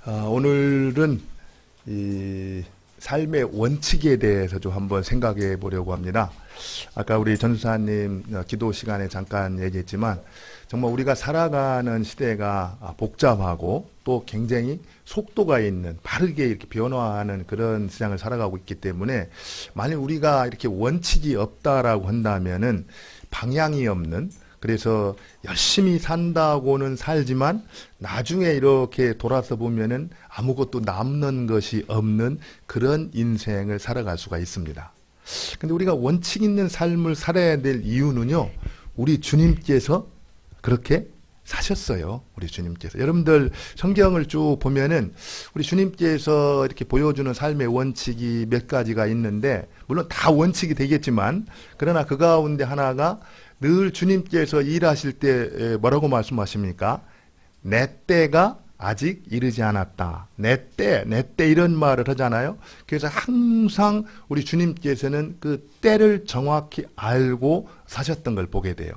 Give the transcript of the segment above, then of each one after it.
오늘은 이 삶의 원칙에 대해서 좀 한번 생각해 보려고 합니다. 아까 우리 전수사님 기도 시간에 잠깐 얘기했지만 정말 우리가 살아가는 시대가 복잡하고 또 굉장히 속도가 있는 빠르게 이렇게 변화하는 그런 세상을 살아가고 있기 때문에 만약 우리가 이렇게 원칙이 없다라고 한다면은 방향이 없는, 그래서 열심히 산다고는 살지만 나중에 이렇게 돌아서 보면은 아무것도 남는 것이 없는 그런 인생을 살아갈 수가 있습니다. 근데 우리가 원칙 있는 삶을 살아야 될 이유는요, 우리 주님께서 그렇게 사셨어요. 우리 주님께서. 여러분들 성경을 쭉 보면은 우리 주님께서 이렇게 보여주는 삶의 원칙이 몇 가지가 있는데, 물론 다 원칙이 되겠지만 그러나 그 가운데 하나가 늘 주님께서 일하실 때 뭐라고 말씀하십니까? 내 때가 아직 이르지 않았다. 내 때 이런 말을 하잖아요. 그래서 항상 우리 주님께서는 그 때를 정확히 알고 사셨던 걸 보게 돼요.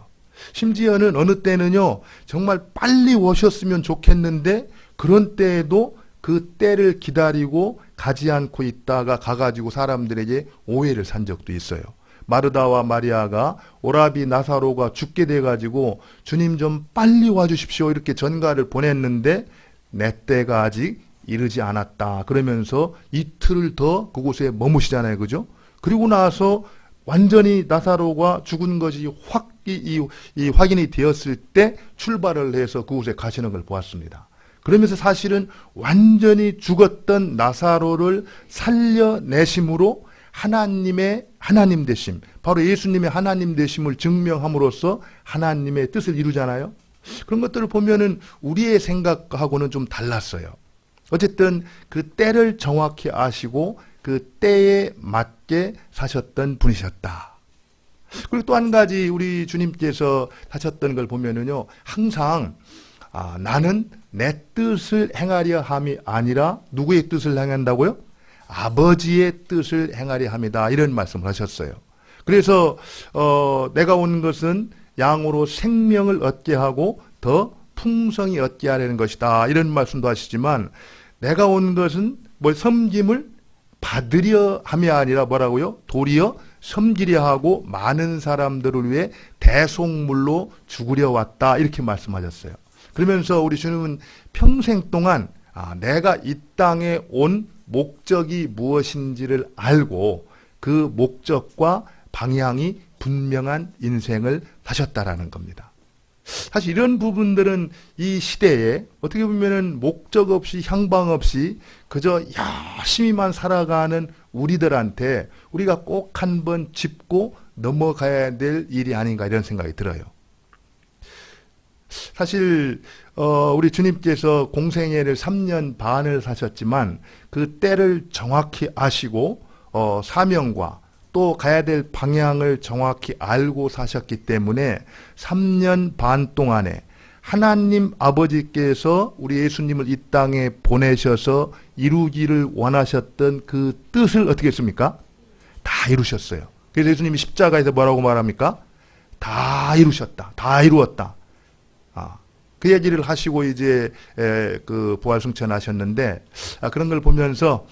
심지어는 어느 때는요, 정말 빨리 오셨으면 좋겠는데 그런 때에도 그 때를 기다리고 가지 않고 있다가 가가지고 사람들에게 오해를 산 적도 있어요. 마르다와 마리아가 오라비 나사로가 죽게 돼가지고 주님 좀 빨리 와주십시오 이렇게 전가를 보냈는데 내 때가 아직 이르지 않았다 그러면서 이틀을 더 그곳에 머무시잖아요, 그죠? 그리고 나서 완전히 나사로가 죽은 것이 확인이 되었을 때 출발을 해서 그곳에 가시는 걸 보았습니다. 그러면서 사실은 완전히 죽었던 나사로를 살려내심으로 하나님의 하나님 되심, 바로 예수님의 하나님 되심을 증명함으로써 하나님의 뜻을 이루잖아요. 그런 것들을 보면은 우리의 생각하고는 좀 달랐어요. 어쨌든 그 때를 정확히 아시고 그 때에 맞게 사셨던 분이셨다. 그리고 또 한 가지 우리 주님께서 사셨던 걸 보면은요, 항상 나는 내 뜻을 행하려 함이 아니라 누구의 뜻을 행한다고요? 아버지의 뜻을 행하려 합니다. 이런 말씀을 하셨어요. 그래서 내가 온 것은 양으로 생명을 얻게 하고 더 풍성히 얻게 하려는 것이다. 이런 말씀도 하시지만 내가 온 것은 섬김을 받으려 함이 아니라 뭐라고요? 도리어 섬기려 하고 많은 사람들을 위해 대속물로 죽으려 왔다. 이렇게 말씀하셨어요. 그러면서 우리 주님은 평생 동안 내가 이 땅에 온 목적이 무엇인지를 알고 그 목적과 방향이 분명한 인생을 사셨다라는 겁니다. 사실 이런 부분들은 이 시대에 어떻게 보면은 목적 없이 향방 없이 그저 열심히만 살아가는 우리들한테 우리가 꼭 한번 짚고 넘어가야 될 일이 아닌가 이런 생각이 들어요. 사실 우리 주님께서 공생애를 3년 반을 사셨지만 그 때를 정확히 아시고 사명과 또 가야 될 방향을 정확히 알고 사셨기 때문에 3년 반 동안에 하나님 아버지께서 우리 예수님을 이 땅에 보내셔서 이루기를 원하셨던 그 뜻을 어떻게 했습니까? 다 이루셨어요. 그래서 예수님이 십자가에서 뭐라고 말합니까? 다 이루셨다. 다 이루었다. 그 얘기를 하시고 이제 그 부활승천하셨는데 그런 걸 보면서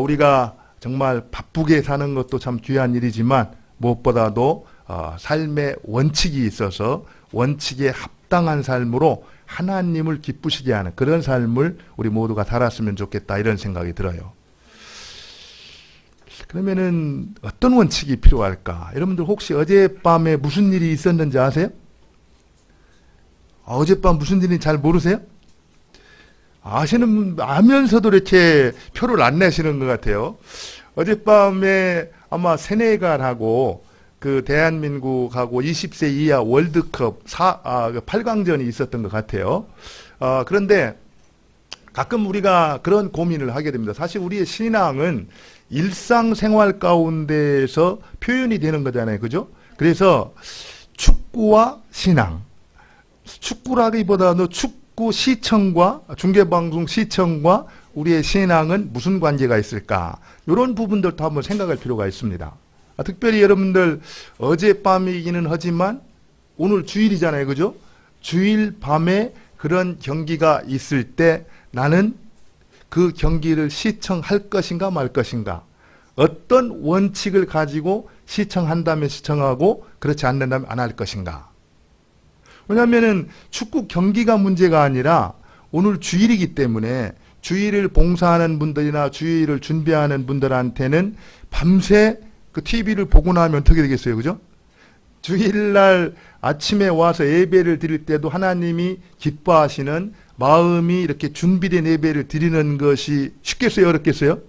우리가 정말 바쁘게 사는 것도 참 귀한 일이지만 무엇보다도 삶의 원칙이 있어서 원칙에 합당한 삶으로 하나님을 기쁘시게 하는 그런 삶을 우리 모두가 살았으면 좋겠다 이런 생각이 들어요. 그러면은 어떤 원칙이 필요할까? 여러분들 혹시 어젯밤에 무슨 일이 있었는지 아세요? 어젯밤 무슨 일인지 잘 모르세요? 아면서도 이렇게 표를 안 내시는 것 같아요. 어젯밤에 아마 세네갈하고 그 대한민국하고 20세 이하 월드컵 8강전이 있었던 것 같아요. 그런데 가끔 우리가 그런 고민을 하게 됩니다. 사실 우리의 신앙은 일상생활 가운데에서 표현이 되는 거잖아요. 그죠? 그래서 축구와 신앙. 축구라기보다는 축구 시청과 중계방송 시청과 우리의 신앙은 무슨 관계가 있을까? 이런 부분들도 한번 생각할 필요가 있습니다. 특별히 여러분들 어젯밤이기는 하지만 오늘 주일이잖아요. 그죠? 주일 밤에 그런 경기가 있을 때 나는 그 경기를 시청할 것인가 말 것인가, 어떤 원칙을 가지고 시청한다면 시청하고 그렇지 않는다면 안 할 것인가. 왜냐하면 축구 경기가 문제가 아니라 오늘 주일이기 때문에 주일을 봉사하는 분들이나 주일을 준비하는 분들한테는 밤새 그 TV를 보고 나면 어떻게 되겠어요, 그죠? 주일날 아침에 와서 예배를 드릴 때도 하나님이 기뻐하시는 마음이 이렇게 준비된 예배를 드리는 것이 쉽겠어요, 어렵겠어요?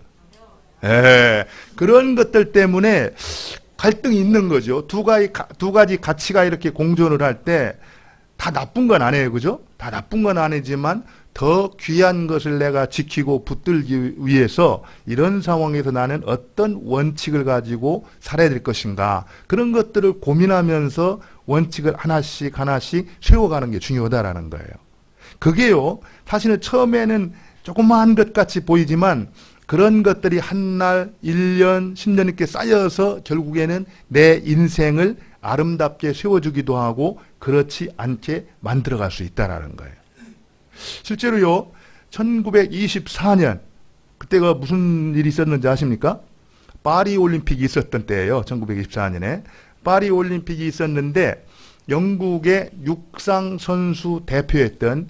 예, 그런 것들 때문에 갈등이 있는 거죠. 두 가지 가치가 이렇게 공존을 할 때 다 나쁜 건 아니에요, 그죠? 다 나쁜 건 아니지만 더 귀한 것을 내가 지키고 붙들기 위해서 이런 상황에서 나는 어떤 원칙을 가지고 살아야 될 것인가, 그런 것들을 고민하면서 원칙을 하나씩 세워가는 게 중요하다라는 거예요. 그게요, 사실은 처음에는 조그마한 것 같이 보이지만 그런 것들이 한 날, 1년, 10년 이렇게 쌓여서 결국에는 내 인생을 아름답게 세워주기도 하고 그렇지 않게 만들어갈 수 있다는 거예요. 실제로요, 1924년, 그때가 무슨 일이 있었는지 아십니까? 파리 올림픽이 있었던 때예요. 1924년에. 파리 올림픽이 있었는데 영국의 육상 선수 대표였던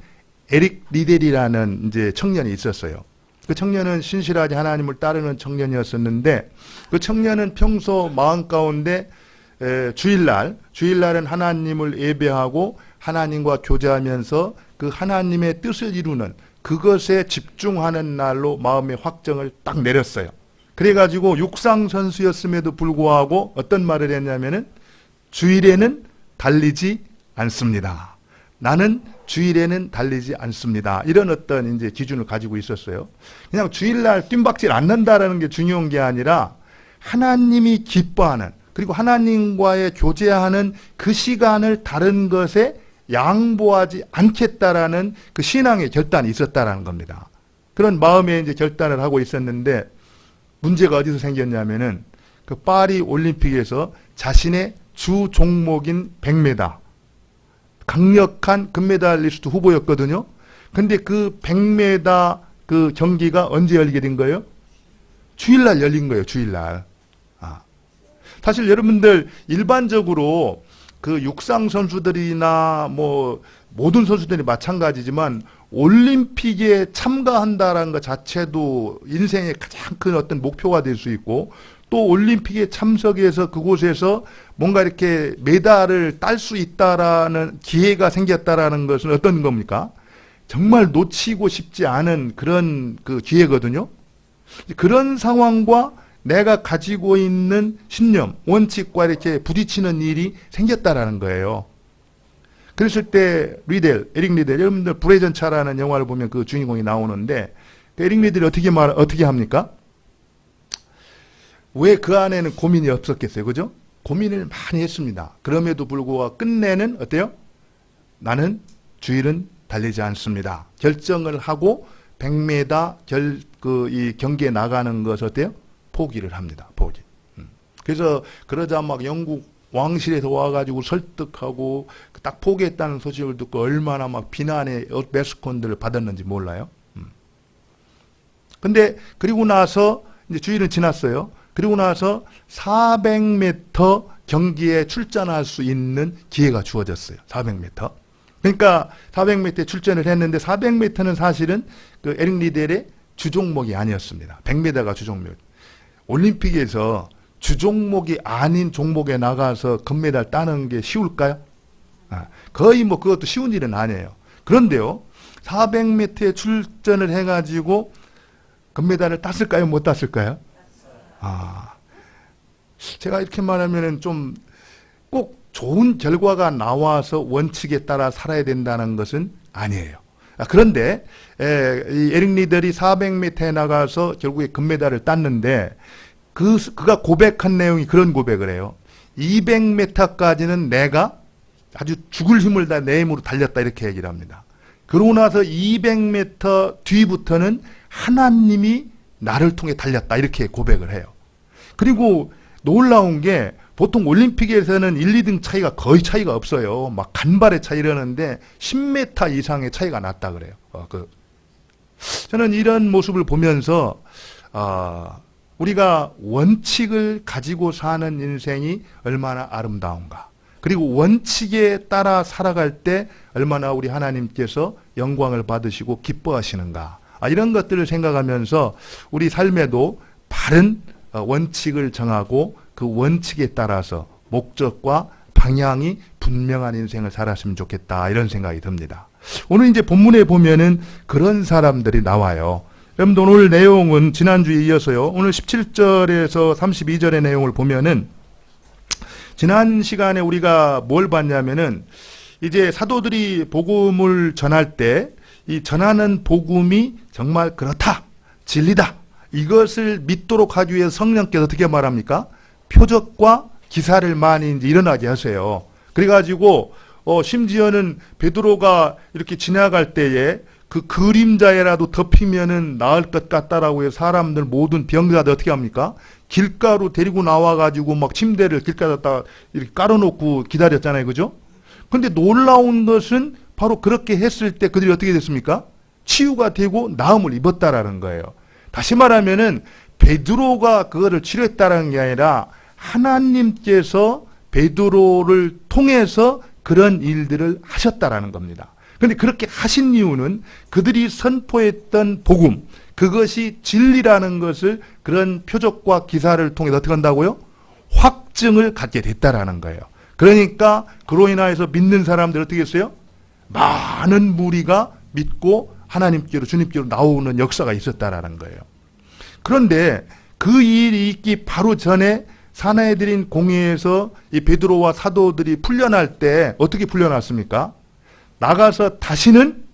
에릭 리델이라는 이제 청년이 있었어요. 그 청년은 신실하게 하나님을 따르는 청년이었었는데 그 청년은 평소 마음 가운데 주일날은 하나님을 예배하고 하나님과 교제하면서 그 하나님의 뜻을 이루는 그것에 집중하는 날로 마음의 확정을 딱 내렸어요. 그래가지고 육상 선수였음에도 불구하고 어떤 말을 했냐면은 주일에는 달리지 않습니다. 나는 주일에는 달리지 않습니다. 이런 어떤 이제 기준을 가지고 있었어요. 그냥 주일날 뜀박질 않는다라는 게 중요한 게 아니라 하나님이 기뻐하는, 그리고 하나님과의 교제하는 그 시간을 다른 것에 양보하지 않겠다라는 그 신앙의 결단이 있었다라는 겁니다. 그런 마음의 이제 결단을 하고 있었는데 문제가 어디서 생겼냐면은 그 파리 올림픽에서 자신의 주 종목인 100m, 강력한 금메달리스트 후보였거든요. 근데 그 100m 그 경기가 언제 열리게 된 거예요? 주일날 열린 거예요, 주일날. 사실 여러분들 일반적으로 그 육상 선수들이나 뭐 모든 선수들이 마찬가지지만 올림픽에 참가한다라는 것 자체도 인생의 가장 큰 어떤 목표가 될 수 있고, 또 올림픽에 참석해서 그곳에서 뭔가 이렇게 메달을 딸 수 있다라는 기회가 생겼다라는 것은 어떤 겁니까? 정말 놓치고 싶지 않은 그런 그 기회거든요. 그런 상황과 내가 가지고 있는 신념, 원칙과 이렇게 부딪히는 일이 생겼다라는 거예요. 그랬을 때 에릭 리델, 여러분들 불의 전차라는 영화를 보면 그 주인공이 나오는데 그 에릭 리델이 어떻게 합니까? 왜 그 안에는 고민이 없었겠어요, 그죠? 고민을 많이 했습니다. 그럼에도 불구하고 끝내는 어때요? 나는 주일은 달리지 않습니다. 결정을 하고 100m 이 경기에 나가는 것을 어때요? 포기를 합니다. 포기. 그래서 그러자 막 영국 왕실에서 와가지고 설득하고 딱 포기했다는 소식을 듣고 얼마나 막 비난의 메스콘들을 받았는지 몰라요. 근데 그리고 나서 이제 주일은 지났어요. 그리고 나서 400m 경기에 출전할 수 있는 기회가 주어졌어요. 400m. 그러니까 400m에 출전을 했는데 400m는 사실은 그 에릭 리델의 주종목이 아니었습니다. 100m가 주종목. 올림픽에서 주종목이 아닌 종목에 나가서 금메달 따는 게 쉬울까요? 거의 뭐 그것도 쉬운 일은 아니에요. 그런데요, 400m에 출전을 해가지고 금메달을 땄을까요? 못 땄을까요? 제가 이렇게 말하면은 좀 꼭 좋은 결과가 나와서 원칙에 따라 살아야 된다는 것은 아니에요. 그런데 이 에릭 리델이 400m에 나가서 결국에 금메달을 땄는데 그가 고백한 내용이 그런 고백을 해요. 200m까지는 내가 아주 죽을 힘을 다 내 힘으로 달렸다, 이렇게 얘기를 합니다. 그러고 나서 200m 뒤부터는 하나님이 나를 통해 달렸다, 이렇게 고백을 해요. 그리고 놀라운 게 보통 올림픽에서는 1, 2등 차이가 거의 차이가 없어요. 막 간발의 차이 이러는데 10m 이상의 차이가 났다 그래요. 저는 이런 모습을 보면서 우리가 원칙을 가지고 사는 인생이 얼마나 아름다운가. 그리고 원칙에 따라 살아갈 때 얼마나 우리 하나님께서 영광을 받으시고 기뻐하시는가. 이런 것들을 생각하면서 우리 삶에도 바른 원칙을 정하고 그 원칙에 따라서 목적과 방향이 분명한 인생을 살았으면 좋겠다. 이런 생각이 듭니다. 오늘 이제 본문에 보면은 그런 사람들이 나와요. 여러분들 오늘 내용은 지난주에 이어서요. 오늘 17절에서 32절의 내용을 보면은 지난 시간에 우리가 뭘 봤냐면은 이제 사도들이 복음을 전할 때 이 전하는 복음이 정말 그렇다, 진리다, 이것을 믿도록 하기 위해서 성령께서 어떻게 말합니까? 표적과 기사를 많이 이제 일어나게 하세요. 그래가지고 심지어는 베드로가 이렇게 지나갈 때에 그 그림자에라도 덮이면은 나을 것 같다라고 해서 사람들 모든 병자들 어떻게 합니까? 길가로 데리고 나와가지고 막 침대를 길가에다 이렇게 깔아놓고 기다렸잖아요, 그죠? 근데 놀라운 것은 바로 그렇게 했을 때 그들이 어떻게 됐습니까? 치유가 되고 나음을 입었다라는 거예요. 다시 말하면은 베드로가 그거를 치료했다는 게 아니라 하나님께서 베드로를 통해서 그런 일들을 하셨다라는 겁니다. 그런데 그렇게 하신 이유는 그들이 선포했던 복음, 그것이 진리라는 것을 그런 표적과 기사를 통해서 어떻게 한다고요? 확증을 갖게 됐다라는 거예요. 그러니까 그로 인하여서 믿는 사람들 어떻게 했어요? 많은 무리가 믿고 하나님께로 주님께로 나오는 역사가 있었다라는 거예요. 그런데 그 일이 있기 바로 전에 사내들인 공회에서 이 베드로와 사도들이 풀려날 때 어떻게 풀려났습니까? 나가서 다시는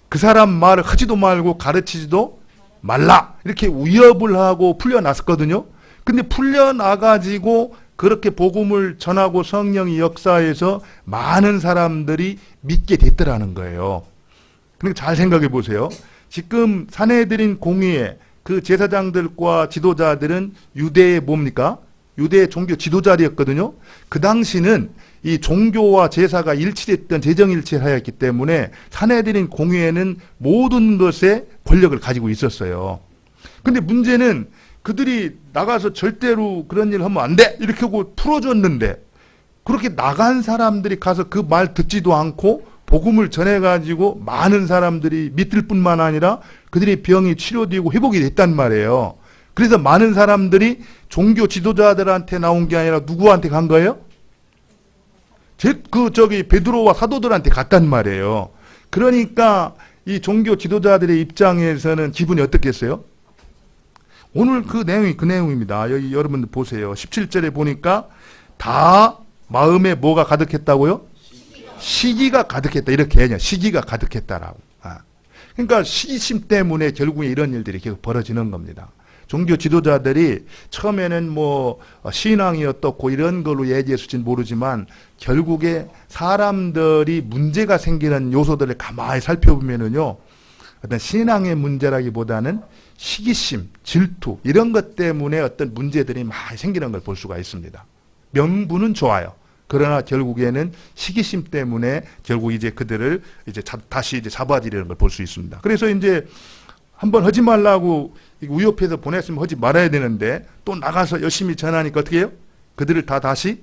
그 사람 말을 하지도 말고 가르치지도 말라, 이렇게 위협을 하고 풀려났었거든요. 근데 풀려나가지고 그렇게 복음을 전하고 성령이 역사해서 많은 사람들이 믿게 됐더라는 거예요. 그러니까 잘 생각해 보세요. 지금 사내들인 공의회 그 제사장들과 지도자들은 유대의 뭡니까? 유대의 종교 지도자들이었거든요. 그 당시는 이 종교와 제사가 일치됐던 재정일치를 하였기 때문에 사내들인 공의회는 모든 것에 권력을 가지고 있었어요. 근데 문제는 그들이 나가서 절대로 그런 일을 하면 안 돼! 이렇게 하고 풀어줬는데 그렇게 나간 사람들이 가서 그 말 듣지도 않고 복음을 전해가지고 많은 사람들이 믿을 뿐만 아니라 그들의 병이 치료되고 회복이 됐단 말이에요. 그래서 많은 사람들이 종교 지도자들한테 나온 게 아니라 누구한테 간 거예요? 베드로와 사도들한테 갔단 말이에요. 그러니까 이 종교 지도자들의 입장에서는 기분이 어떻겠어요? 오늘 그 내용이 그 내용입니다. 여기 여러분들 보세요. 17절에 보니까 다 마음에 뭐가 가득했다고요? 시기가 가득했다. 이렇게 해야 시기가 가득했다라고. 그러니까 시기심 때문에 결국에 이런 일들이 계속 벌어지는 겁니다. 종교 지도자들이 처음에는 뭐 신앙이 어떻고 이런 걸로 얘기했을지는 모르지만 결국에 사람들이 문제가 생기는 요소들을 가만히 살펴보면은요, 어떤 신앙의 문제라기보다는 시기심, 질투 이런 것 때문에 어떤 문제들이 많이 생기는 걸 볼 수가 있습니다. 명분은 좋아요. 그러나 결국에는 시기심 때문에 결국 이제 그들을 이제 다시 이제 잡아들이는 걸 볼 수 있습니다. 그래서 이제 한번 하지 말라고 위협해서 보냈으면 하지 말아야 되는데 또 나가서 열심히 전하니까 어떻게 해요? 그들을 다 다시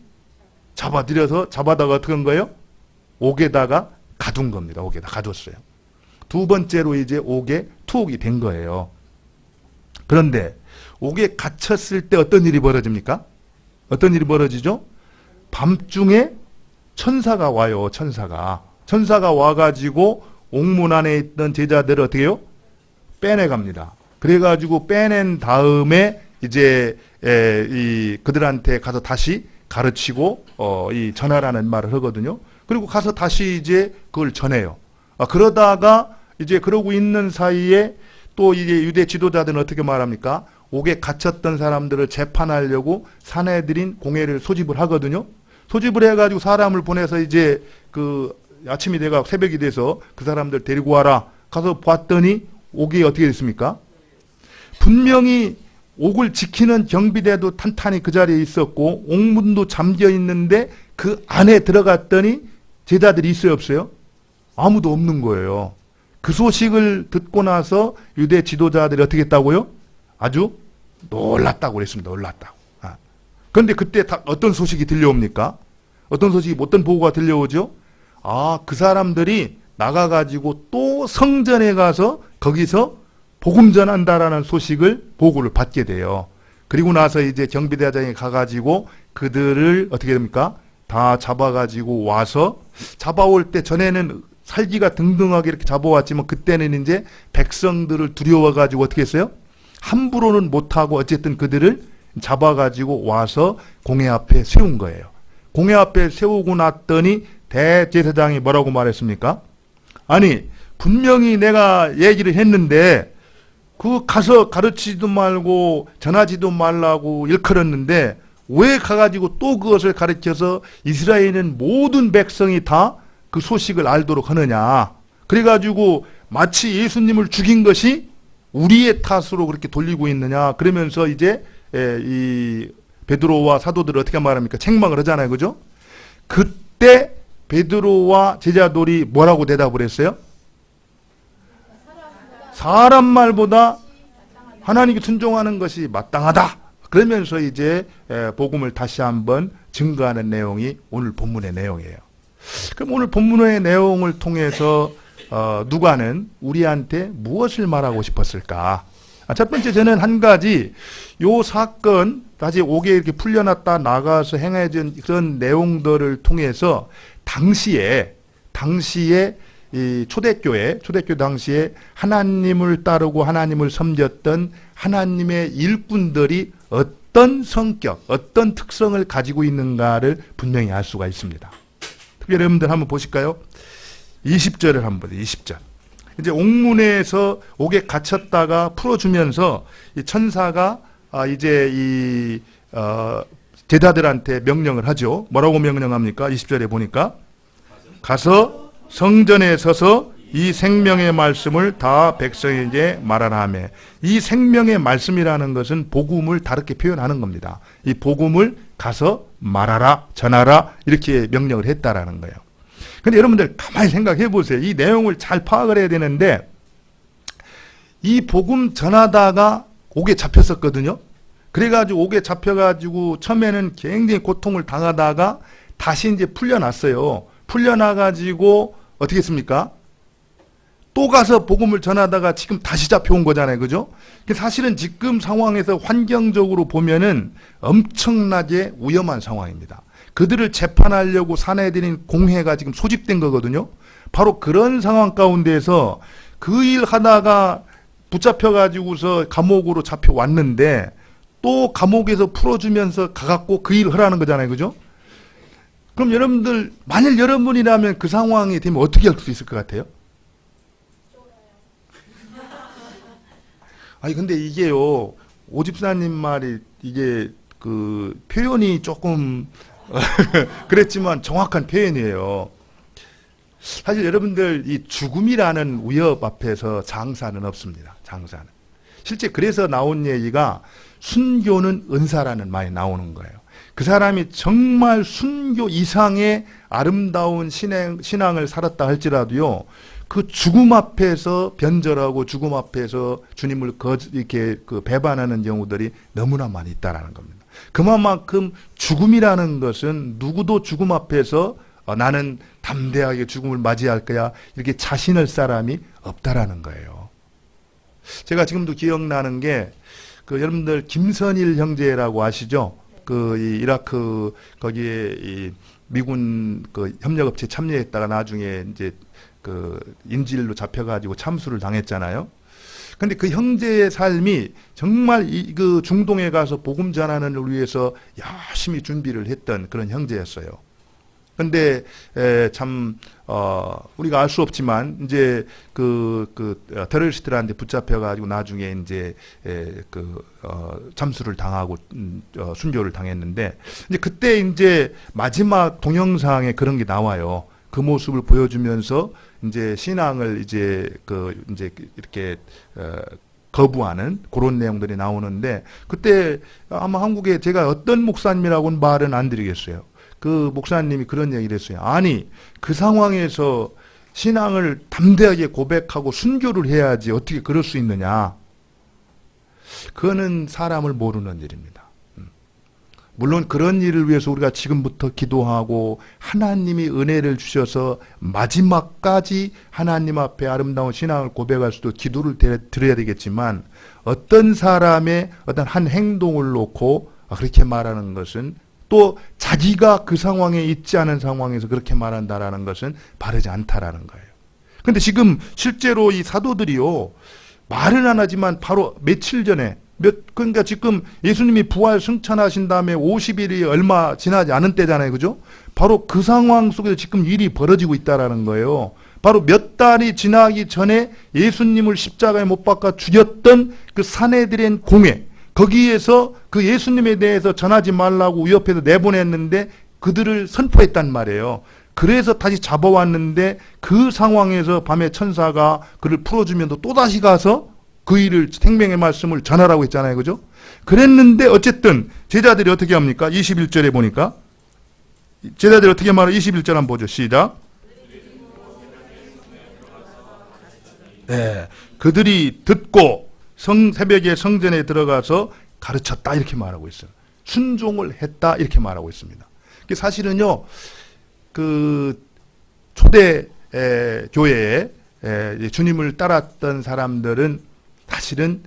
잡아들여서 잡아다가 어떻게 한 거예요? 옥에다가 가둔 겁니다. 옥에다 가뒀어요. 두 번째로 이제 옥에 투옥이 된 거예요. 그런데 옥에 갇혔을 때 어떤 일이 벌어집니까? 어떤 일이 벌어지죠? 밤중에 천사가 와요. 천사가 와가지고 옥문 안에 있던 제자들을 어떻게 해요? 빼내갑니다. 그래가지고 빼낸 다음에 이제 그들한테 가서 다시 가르치고 이 전하라는 말을 하거든요. 그리고 가서 다시 이제 그걸 전해요. 그러다가 이제 그러고 있는 사이에 또 이제 유대 지도자들은 어떻게 말합니까? 옥에 갇혔던 사람들을 재판하려고 사내들인 공회를 소집을 하거든요. 소집을 해가지고 사람을 보내서 이제 그 아침이 돼가 새벽이 돼서 그 사람들 데리고 와라. 가서 봤더니 옥이 어떻게 됐습니까? 분명히 옥을 지키는 경비대도 탄탄히 그 자리에 있었고 옥문도 잠겨 있는데 그 안에 들어갔더니 제자들이 있어요, 없어요? 아무도 없는 거예요. 그 소식을 듣고 나서 유대 지도자들이 어떻게 했다고요? 아주 놀랐다고 그랬습니다. 놀랐다고. 그런데 그때 어떤 소식이 들려옵니까? 어떤 소식이, 어떤 보고가 들려오죠? 그 사람들이 나가가지고 또 성전에 가서 거기서 복음 전한다라는 소식을, 보고를 받게 돼요. 그리고 나서 이제 경비대장이 가가지고 그들을 어떻게 됩니까? 다 잡아가지고 와서, 잡아올 때 전에는 살기가 등등하게 이렇게 잡아왔지만 그때는 이제 백성들을 두려워가지고 어떻게 했어요? 함부로는 못하고 어쨌든 그들을 잡아가지고 와서 공회 앞에 세운 거예요. 공회 앞에 세우고 났더니 대제사장이 뭐라고 말했습니까? 아니, 분명히 내가 얘기를 했는데 그 가서 가르치지도 말고 전하지도 말라고 일컬었는데 왜 가가지고 또 그것을 가르쳐서 이스라엘은 모든 백성이 다 그 소식을 알도록 하느냐. 그래가지고 마치 예수님을 죽인 것이 우리의 탓으로 그렇게 돌리고 있느냐. 그러면서 이제 이 베드로와 사도들을 어떻게 말합니까? 책망을 하잖아요. 그죠? 그때 베드로와 제자들이 뭐라고 대답을 했어요? 사람 말보다 하나님께 순종하는 것이 마땅하다. 그러면서 이제 복음을 다시 한번 증거하는 내용이 오늘 본문의 내용이에요. 그럼 오늘 본문의 내용을 통해서 누가는 우리한테 무엇을 말하고 싶었을까? 첫 번째, 저는 한 가지, 요 사건 다시 옥에 이렇게 풀려났다 나가서 행해진 그런 내용들을 통해서 당시에 이 초대교회 당시에 하나님을 따르고 하나님을 섬겼던 하나님의 일꾼들이 어떤 성격, 어떤 특성을 가지고 있는가를 분명히 알 수가 있습니다. 특별히 여러분들 한번 보실까요? 20절을 한번 보세요. 20절. 이제 옥문에서 옥에 갇혔다가 풀어주면서 이 천사가 이제 이 제자들한테 명령을 하죠. 뭐라고 명령합니까? 20절에 보니까 가서 성전에 서서 이 생명의 말씀을 다 백성에게 말하라 하며, 이 생명의 말씀이라는 것은 복음을 다르게 표현하는 겁니다. 이 복음을 가서 말하라, 전하라 이렇게 명령을 했다라는 거예요. 근데 여러분들 가만히 생각해 보세요. 이 내용을 잘 파악을 해야 되는데, 이 복음 전하다가 옥에 잡혔었거든요. 그래가지고 옥에 잡혀가지고 처음에는 굉장히 고통을 당하다가 다시 이제 풀려났어요. 풀려나가지고 어떻게 했습니까? 또 가서 복음을 전하다가 지금 다시 잡혀온 거잖아요. 그죠? 사실은 지금 상황에서 환경적으로 보면은 엄청나게 위험한 상황입니다. 그들을 재판하려고 사내들인 공회가 지금 소집된 거거든요. 바로 그런 상황 가운데서 그 일 하다가 붙잡혀가지고서 감옥으로 잡혀왔는데 또 감옥에서 풀어주면서 가갖고 그 일을 하라는 거잖아요. 그죠? 그럼 여러분들, 만일 여러분이라면 그 상황이 되면 어떻게 할 수 있을 것 같아요? 아니, 근데 이게요, 오집사님 말이 이게 그 표현이 조금 그랬지만 정확한 표현이에요. 사실 여러분들, 이 죽음이라는 위협 앞에서 장사는 없습니다. 장사는. 실제 그래서 나온 얘기가 순교는 은사라는 말이 나오는 거예요. 그 사람이 정말 순교 이상의 아름다운 신앙을 살았다 할지라도요, 그 죽음 앞에서 변절하고 죽음 앞에서 주님을 이렇게 배반하는 경우들이 너무나 많이 있다라는 겁니다. 그만큼 죽음이라는 것은 누구도 죽음 앞에서 나는 담대하게 죽음을 맞이할 거야 이렇게 자신할 사람이 없다라는 거예요. 제가 지금도 기억나는 게 여러분들 김선일 형제라고 아시죠? 이 이라크 거기에 이 미군 협력업체 참여했다가 나중에 이제 인질로 잡혀가지고 참수를 당했잖아요. 근데 그 형제의 삶이 정말 그 중동에 가서 복음 전하는 위해서 열심히 준비를 했던 그런 형제였어요. 근데 참 우리가 알 수 없지만 이제 테러리스트들한테 붙잡혀가지고 나중에 이제 참수를 당하고 순교를 당했는데, 이제 그때 이제 마지막 동영상에 그런 게 나와요. 그 모습을 보여주면서 이제 신앙을 이제 이제 이렇게 거부하는 그런 내용들이 나오는데, 그때 아마 한국에 제가 어떤 목사님이라고는 말은 안 드리겠어요. 그 목사님이 그런 얘기를 했어요. 아니, 그 상황에서 신앙을 담대하게 고백하고 순교를 해야지 어떻게 그럴 수 있느냐. 그거는 사람을 모르는 일입니다. 물론 그런 일을 위해서 우리가 지금부터 기도하고 하나님이 은혜를 주셔서 마지막까지 하나님 앞에 아름다운 신앙을 고백할 수도 기도를 드려야 되겠지만, 어떤 사람의 어떤 한 행동을 놓고 그렇게 말하는 것은, 또 자기가 그 상황에 있지 않은 상황에서 그렇게 말한다라는 것은 바르지 않다라는 거예요. 근데 지금 실제로 이 사도들이요, 말은 안 하지만 바로 며칠 전에, 그러니까 지금 예수님이 부활 승천하신 다음에 50일이 얼마 지나지 않은 때잖아요. 그죠? 바로 그 상황 속에서 지금 일이 벌어지고 있다라는 거예요. 바로 몇 달이 지나기 전에 예수님을 십자가에 못 박아 죽였던 그 사내들의 공회, 거기에서 그 예수님에 대해서 전하지 말라고 위협해서 내보냈는데 그들을 선포했단 말이에요. 그래서 다시 잡아왔는데 그 상황에서 밤에 천사가 그를 풀어주면 또다시 가서 그 일을, 생명의 말씀을 전하라고 했잖아요. 그죠? 그랬는데 어쨌든 제자들이 어떻게 합니까? 21절에 보니까 제자들이 어떻게 말해요? 21절 한번 보죠. 시작. 네, 그들이 듣고 새벽에 성전에 들어가서 가르쳤다 이렇게 말하고 있어요. 순종을 했다 이렇게 말하고 있습니다. 사실은요, 그 초대 교회에 주님을 따랐던 사람들은 사실은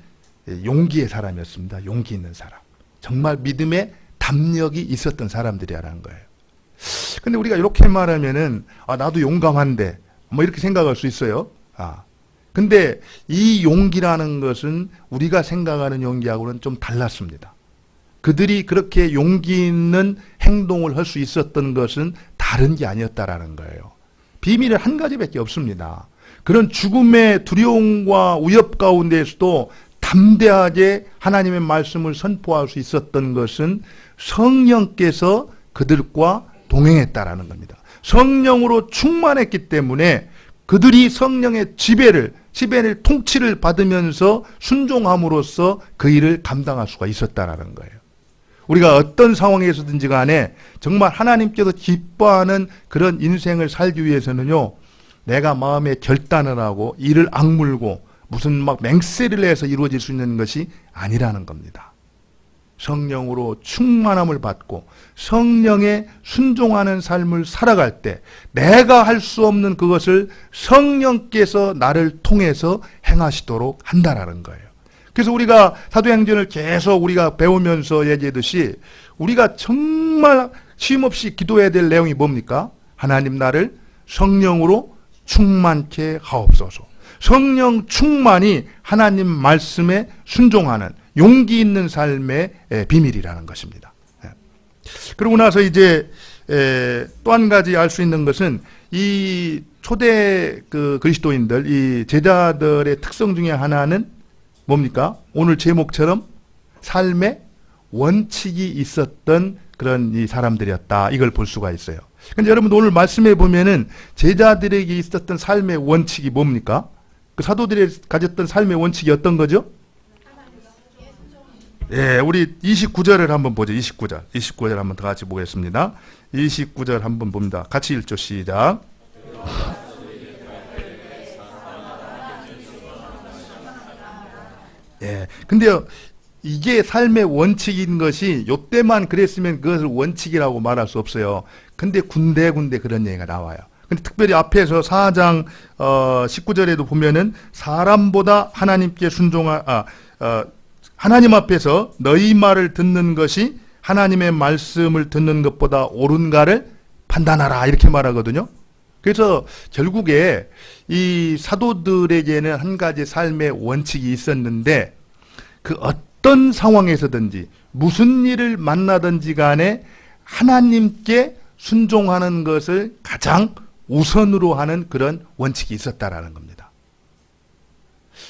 용기의 사람이었습니다. 용기 있는 사람. 정말 믿음의 담력이 있었던 사람들이라는 거예요. 근데 우리가 이렇게 말하면은, 나도 용감한데, 뭐 이렇게 생각할 수 있어요. 근데 이 용기라는 것은 우리가 생각하는 용기하고는 좀 달랐습니다. 그들이 그렇게 용기 있는 행동을 할 수 있었던 것은 다른 게 아니었다라는 거예요. 비밀은 한 가지밖에 없습니다. 그런 죽음의 두려움과 위협 가운데에서도 담대하게 하나님의 말씀을 선포할 수 있었던 것은 성령께서 그들과 동행했다라는 겁니다. 성령으로 충만했기 때문에 그들이 성령의 지배를 통치를 받으면서 순종함으로써 그 일을 감당할 수가 있었다라는 거예요. 우리가 어떤 상황에서든지 간에 정말 하나님께서 기뻐하는 그런 인생을 살기 위해서는요, 내가 마음에 결단을 하고 이를 악물고 무슨 막 맹세를 해서 이루어질 수 있는 것이 아니라는 겁니다. 성령으로 충만함을 받고 성령에 순종하는 삶을 살아갈 때 내가 할 수 없는 그것을 성령께서 나를 통해서 행하시도록 한다라는 거예요. 그래서 우리가 사도행전을 계속 우리가 배우면서 얘기했듯이 우리가 정말 쉼없이 기도해야 될 내용이 뭡니까? 하나님 나를 성령으로 충만케 하옵소서. 성령 충만이 하나님 말씀에 순종하는 용기 있는 삶의 비밀이라는 것입니다. 그러고 나서 이제 또 한 가지 알 수 있는 것은 이 초대 그리스도인들, 이 제자들의 특성 중에 하나는 뭡니까? 오늘 제목처럼 삶의 원칙이 있었던 그런 이 사람들이었다. 이걸 볼 수가 있어요. 근데 여러분 오늘 말씀해 보면은 제자들에게 있었던 삶의 원칙이 뭡니까? 그 사도들이 가졌던 삶의 원칙이 어떤 거죠? 예, 우리 29절을 한번 보죠. 29절 한번 다 같이 보겠습니다. 29절 한번 봅니다. 같이 읽죠. 시작. 예, 근데요, 이게 삶의 원칙인 것이 요때만 그랬으면 그것을 원칙이라고 말할 수 없어요. 근데 군데군데 그런 얘기가 나와요. 근데 특별히 앞에서 4장 19절에도 보면은 사람보다 하나님께 하나님 앞에서 너희 말을 듣는 것이 하나님의 말씀을 듣는 것보다 옳은가를 판단하라 이렇게 말하거든요. 그래서 결국에 이 사도들에게는 한 가지 삶의 원칙이 있었는데 그 어떤 상황에서든지 무슨 일을 만나든지 간에 하나님께 순종하는 것을 가장 우선으로 하는 그런 원칙이 있었다라는 겁니다.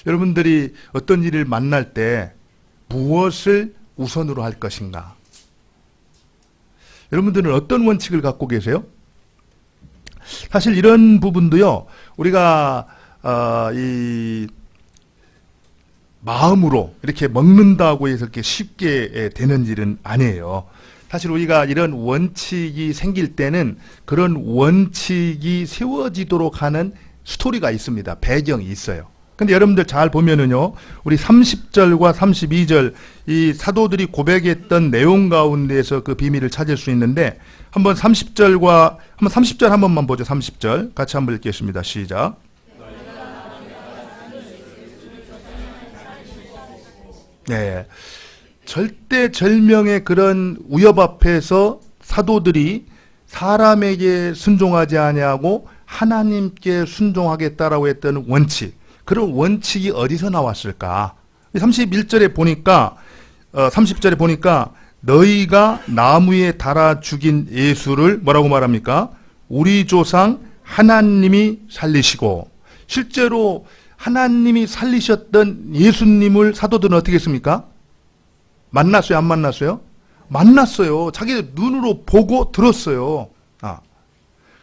여러분들이 어떤 일을 만날 때 무엇을 우선으로 할 것인가? 여러분들은 어떤 원칙을 갖고 계세요? 사실 이런 부분도요, 우리가 이 마음으로 이렇게 먹는다고 해서 이렇게 쉽게 되는 일은 아니에요. 사실 우리가 이런 원칙이 생길 때는 그런 원칙이 세워지도록 하는 스토리가 있습니다. 배경이 있어요. 근데 여러분들 잘 보면은요, 우리 30절과 32절 이 사도들이 고백했던 내용 가운데에서 그 비밀을 찾을 수 있는데, 한번 30절 한 번만 보죠. 30절 같이 한번 읽겠습니다. 시작. 네, 절대절명의 그런 위협 앞에서 사도들이 사람에게 순종하지 아니하고 하나님께 순종하겠다라고 했던 원칙, 그런 원칙이 어디서 나왔을까? 31절에 보니까 30절에 보니까 너희가 나무에 달아 죽인 예수를 뭐라고 말합니까? 우리 조상 하나님이 살리시고, 실제로 하나님이 살리셨던 예수님을 사도들은 어떻게 했습니까? 만났어요? 안 만났어요? 만났어요. 자기 눈으로 보고 들었어요.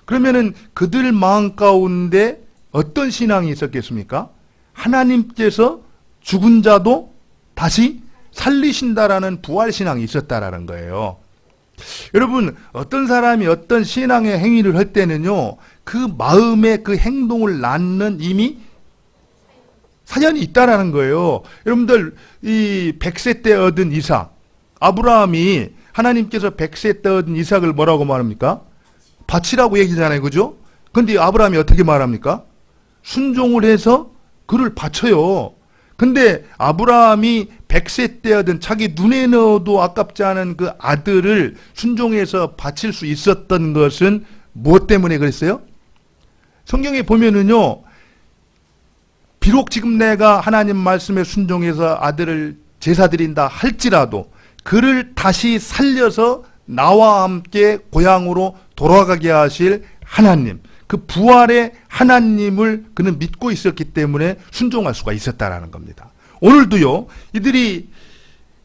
그러면은 그들 마음 가운데 어떤 신앙이 있었겠습니까? 하나님께서 죽은 자도 다시 살리신다라는 부활신앙이 있었다라는 거예요. 여러분, 어떤 사람이 어떤 신앙의 행위를 할 때는요, 그 마음에 그 행동을 낳는 이미 사연이 있다라는 거예요. 여러분들, 이 100세 때 얻은 이삭, 아브라함이 하나님께서 100세 때 얻은 이삭을 뭐라고 말합니까? 바치라고 얘기잖아요. 그죠? 근데 아브라함이 어떻게 말합니까? 순종을 해서 그를 바쳐요. 근데 아브라함이 100세 때 얻은 자기 눈에 넣어도 아깝지 않은 그 아들을 순종해서 바칠 수 있었던 것은 무엇 때문에 그랬어요? 성경에 보면은요, 비록 지금 내가 하나님 말씀에 순종해서 아들을 제사 드린다 할지라도 그를 다시 살려서 나와 함께 고향으로 돌아가게 하실 하나님, 그 부활의 하나님을 그는 믿고 있었기 때문에 순종할 수가 있었다라는 겁니다. 오늘도요, 이들이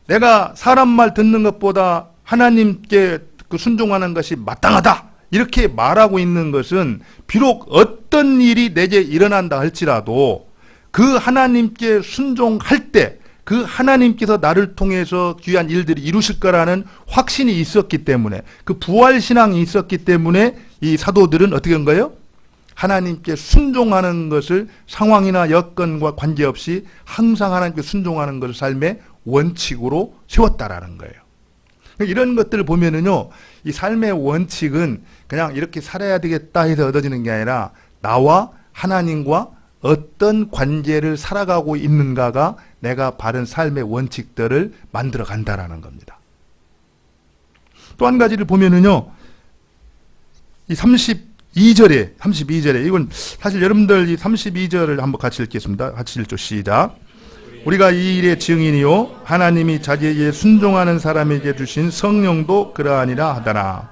내가 사람 말 듣는 것보다 하나님께 그 순종하는 것이 마땅하다 이렇게 말하고 있는 것은, 비록 어떤 일이 내게 일어난다 할지라도 그 하나님께 순종할 때 그 하나님께서 나를 통해서 귀한 일들이 이루실 거라는 확신이 있었기 때문에, 그 부활신앙이 있었기 때문에 이 사도들은 어떻게 한 거예요? 하나님께 순종하는 것을 상황이나 여건과 관계없이 항상 하나님께 순종하는 것을 삶의 원칙으로 세웠다라는 거예요. 이런 것들을 보면은요, 이 삶의 원칙은 그냥 이렇게 살아야 되겠다 해서 얻어지는 게 아니라 나와 하나님과 어떤 관계를 살아가고 있는가가 내가 바른 삶의 원칙들을 만들어 간다라는 겁니다. 또 한 가지를 보면은요, 이 32절에 이건 사실 여러분들 이 32절을 한번 같이 읽겠습니다. 같이 읽죠. 시작. 우리가 이 일의 증인이요 하나님이 자기에게 순종하는 사람에게 주신 성령도 그러하니라 하더라.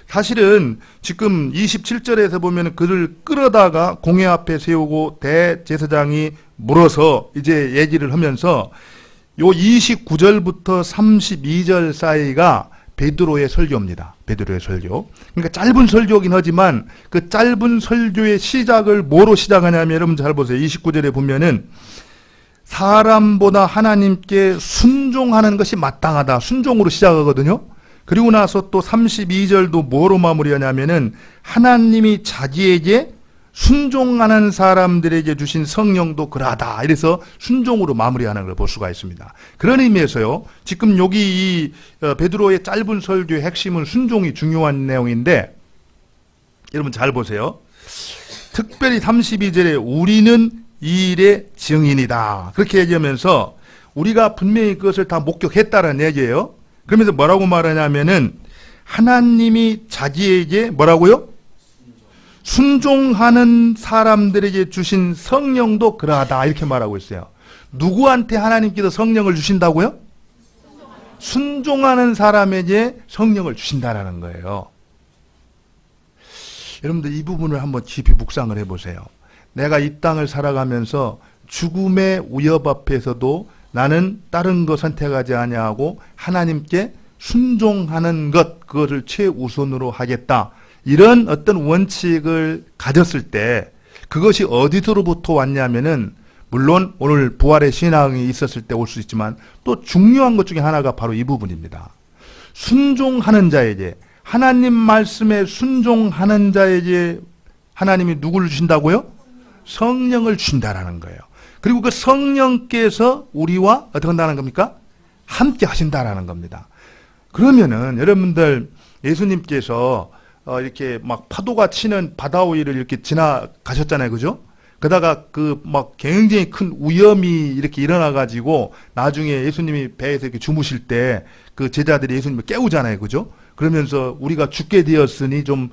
사실은 지금 27절에서 보면 그를 끌어다가 공회 앞에 세우고 대제사장이 물어서 이제 얘기를 하면서 요 29절부터 32절 사이가 베드로의 설교입니다. 베드로의 설교. 그러니까 짧은 설교긴 하지만 그 짧은 설교의 시작을 뭐로 시작하냐면, 여러분 잘 보세요. 29절에 보면은 사람보다 하나님께 순종하는 것이 마땅하다. 순종으로 시작하거든요. 그리고 나서 또 32절도 뭐로 마무리하냐면은 하나님이 자기에게 순종하는 사람들에게 주신 성령도 그러하다. 이래서 순종으로 마무리하는 걸 볼 수가 있습니다. 그런 의미에서요, 지금 여기 이 베드로의 짧은 설교의 핵심은 순종이 중요한 내용인데, 여러분 잘 보세요. 특별히 32절에 우리는 이 일의 증인이다. 그렇게 얘기하면서 우리가 분명히 그것을 다 목격했다는 얘기예요. 그러면서 뭐라고 말하냐면은 하나님이 자기에게 뭐라고요? 순종하는 사람들에게 주신 성령도 그러하다. 이렇게 말하고 있어요. 누구한테 하나님께서 성령을 주신다고요? 순종하는 사람에게 성령을 주신다라는 거예요. 여러분들 이 부분을 한번 깊이 묵상을 해보세요. 내가 이 땅을 살아가면서 죽음의 위협 앞에서도 나는 다른 거 선택하지 아니하고 하나님께 순종하는 것, 그것을 최우선으로 하겠다. 이런 어떤 원칙을 가졌을 때 그것이 어디서로부터 왔냐면은, 물론 오늘 부활의 신앙이 있었을 때 올 수 있지만 또 중요한 것 중에 하나가 바로 이 부분입니다. 순종하는 자에게, 하나님 말씀에 순종하는 자에게 하나님이 누구를 주신다고요? 성령을 주신다라는 거예요. 그리고 그 성령께서 우리와 어떻게 한다는 겁니까? 함께 하신다라는 겁니다. 그러면은 여러분들 예수님께서 이렇게 막 파도가 치는 바다 위를 이렇게 지나가셨잖아요. 그죠? 그러다가 그 막 굉장히 큰 위험이 이렇게 일어나가지고 나중에 예수님이 배에서 이렇게 주무실 때 그 제자들이 예수님을 깨우잖아요. 그죠? 그러면서 우리가 죽게 되었으니 좀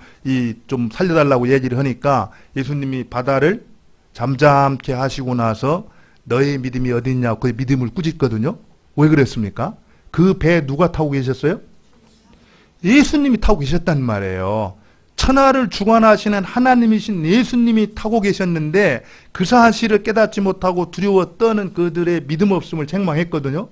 살려달라고 얘기를 하니까 예수님이 바다를 잠잠케 하시고 나서 너의 믿음이 어디 있냐고 그 믿음을 꾸짖거든요. 왜 그랬습니까? 그 배에 누가 타고 계셨어요? 예수님이 타고 계셨단 말이에요. 천하를 주관하시는 하나님이신 예수님이 타고 계셨는데 그 사실을 깨닫지 못하고 두려워 떠는 그들의 믿음 없음을 책망했거든요.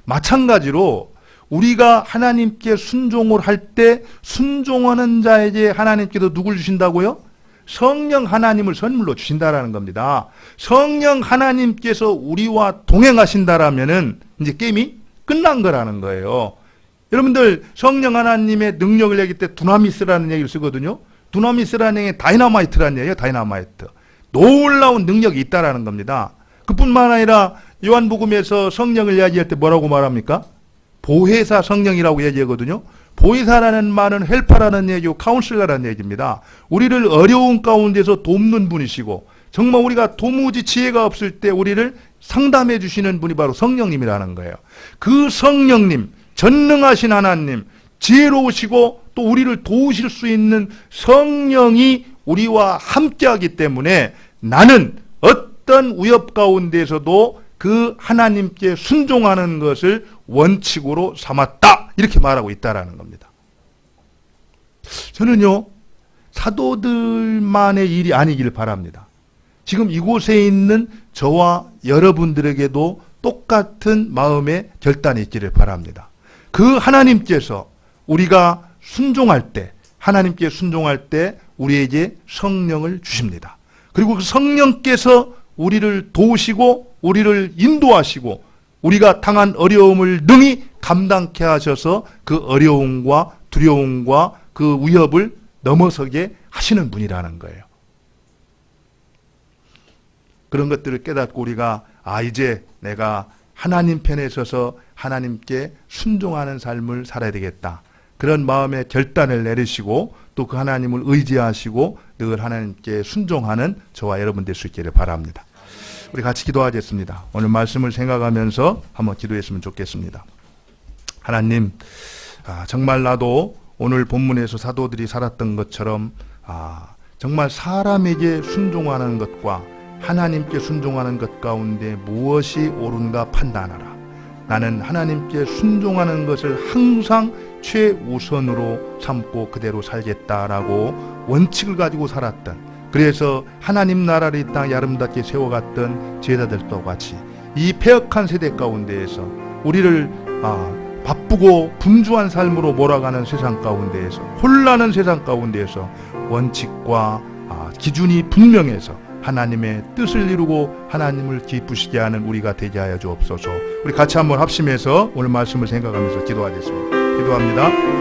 마찬가지로 우리가 하나님께 순종을 할 때 순종하는 자에게 하나님께서 누굴 주신다고요? 성령 하나님을 선물로 주신다라는 겁니다. 성령 하나님께서 우리와 동행하신다라면은 이제 게임이 끝난 거라는 거예요. 여러분들 성령 하나님의 능력을 얘기할 때 두나미스라는 얘기를 쓰거든요. 두나미스라는 얘기는 다이너마이트라는 얘기예요. 다이너마이트. 놀라운 능력이 있다라는 겁니다. 그뿐만 아니라 요한복음에서 성령을 이야기할 때 뭐라고 말합니까? 보혜사 성령이라고 얘기하거든요. 보혜사라는 말은 헬퍼라는 얘기고 카운슬러라는 얘기입니다. 우리를 어려운 가운데서 돕는 분이시고 정말 우리가 도무지 지혜가 없을 때 우리를 상담해 주시는 분이 바로 성령님이라는 거예요. 그 성령님, 전능하신 하나님, 지혜로우시고 또 우리를 도우실 수 있는 성령이 우리와 함께하기 때문에 나는 어떤 위협 가운데서도 그 하나님께 순종하는 것을 원칙으로 삼았다. 이렇게 말하고 있다라는 겁니다. 저는요, 사도들만의 일이 아니기를 바랍니다. 지금 이곳에 있는 저와 여러분들에게도 똑같은 마음의 결단이 있기를 바랍니다. 그 하나님께서 우리가 순종할 때, 하나님께 순종할 때 우리에게 성령을 주십니다. 그리고 그 성령께서 우리를 도우시고 우리를 인도하시고 우리가 당한 어려움을 능히 감당케 하셔서 그 어려움과 두려움과 그 위협을 넘어서게 하시는 분이라는 거예요. 그런 것들을 깨닫고 우리가 이제 내가 하나님 편에 서서 하나님께 순종하는 삶을 살아야 되겠다. 그런 마음의 결단을 내리시고 또 그 하나님을 의지하시고 늘 하나님께 순종하는 저와 여러분 될 수 있기를 바랍니다. 우리 같이 기도하겠습니다. 오늘 말씀을 생각하면서 한번 기도했으면 좋겠습니다. 하나님, 정말 나도 오늘 본문에서 사도들이 살았던 것처럼 정말 사람에게 순종하는 것과 하나님께 순종하는 것 가운데 무엇이 옳은가 판단하라. 나는 하나님께 순종하는 것을 항상 최우선으로 삼고 그대로 살겠다라고 원칙을 가지고 살았던, 그래서 하나님 나라를 이 땅에 아름답게 세워갔던 제자들과 같이 이 패역한 세대 가운데에서 우리를 바쁘고 분주한 삶으로 몰아가는 세상 가운데에서, 혼란한 세상 가운데에서 원칙과 기준이 분명해서 하나님의 뜻을 이루고 하나님을 기쁘시게 하는 우리가 되게 하여 주옵소서. 우리 같이 한번 합심해서 오늘 말씀을 생각하면서 기도하겠습니다. 기도합니다.